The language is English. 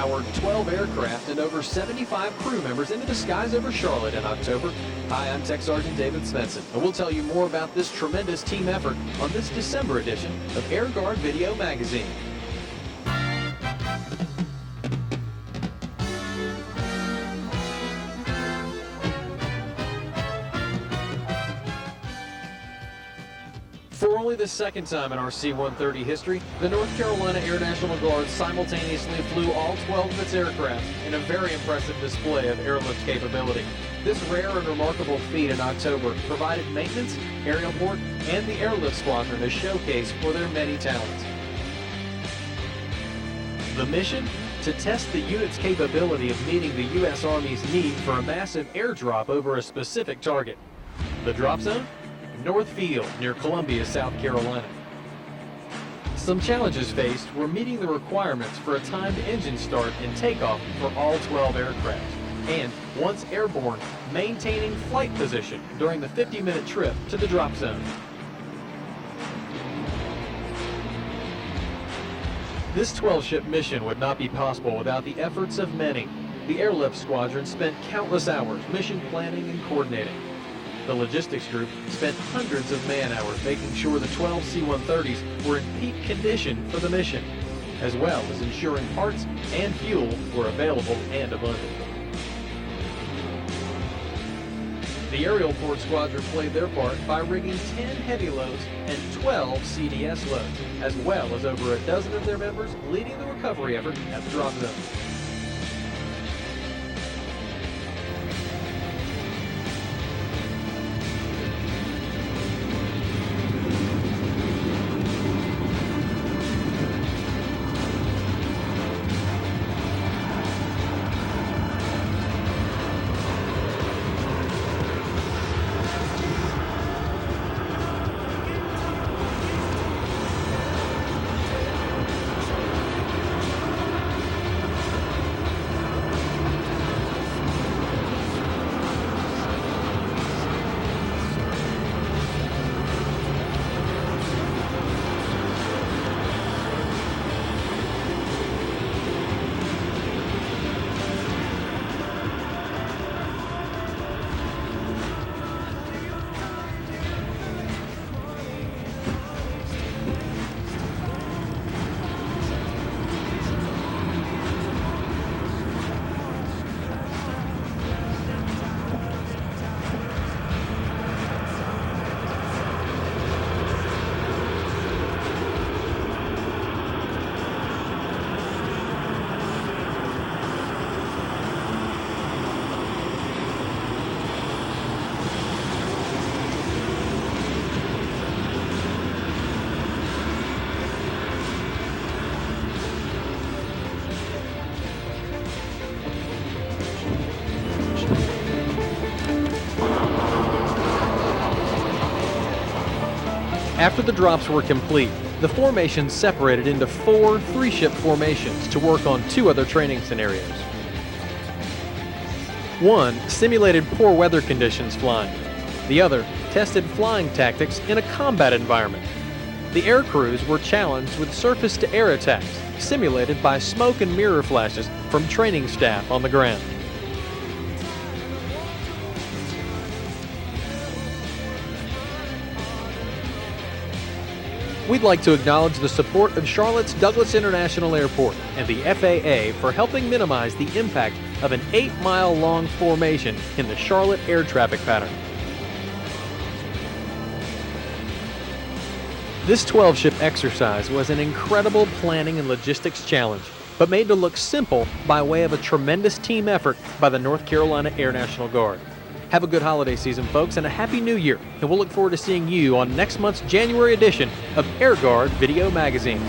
powered 12 aircraft and over 75 crew members into the skies over Charlotte in October. Hi, I'm Tech Sergeant David Svensson, and we'll tell you more about this tremendous team effort on this December edition of Air Guard Video Magazine. For only the second time in our C-130 history, the North Carolina Air National Guard simultaneously flew all 12 of its aircraft in a very impressive display of airlift capability. This rare and remarkable feat in October provided maintenance, aerial port, and the airlift squadron a showcase for their many talents. The mission? To test the unit's capability of meeting the U.S. Army's need for a massive airdrop over a specific target. The drop zone? North Field, near Columbia, South Carolina. Some challenges faced were meeting the requirements for a timed engine start and takeoff for all 12 aircraft, and, once airborne, maintaining flight position during the 50-minute trip to the drop zone. This 12-ship mission would not be possible without the efforts of many. The airlift squadron spent countless hours mission planning and coordinating. The logistics group spent hundreds of man-hours making sure the 12 C-130s were in peak condition for the mission, as well as ensuring parts and fuel were available and abundant. The aerial port squadron played their part by rigging 10 heavy loads and 12 CDS loads, as well as over a dozen of their members leading the recovery effort at the drop zone. After the drops were complete, the formation separated into 4 3-ship formations to work on 2 other training scenarios. One simulated poor weather conditions flying. The other tested flying tactics in a combat environment. The air crews were challenged with surface-to-air attacks, simulated by smoke and mirror flashes from training staff on the ground. We'd like to acknowledge the support of Charlotte's Douglas International Airport and the FAA for helping minimize the impact of an 8-mile-long formation in the Charlotte air traffic pattern. This 12-ship exercise was an incredible planning and logistics challenge, but made to look simple by way of a tremendous team effort by the North Carolina Air National Guard. Have a good holiday season, folks, and a Happy New Year, and we'll look forward to seeing you on next month's January edition of Air Guard Video Magazine.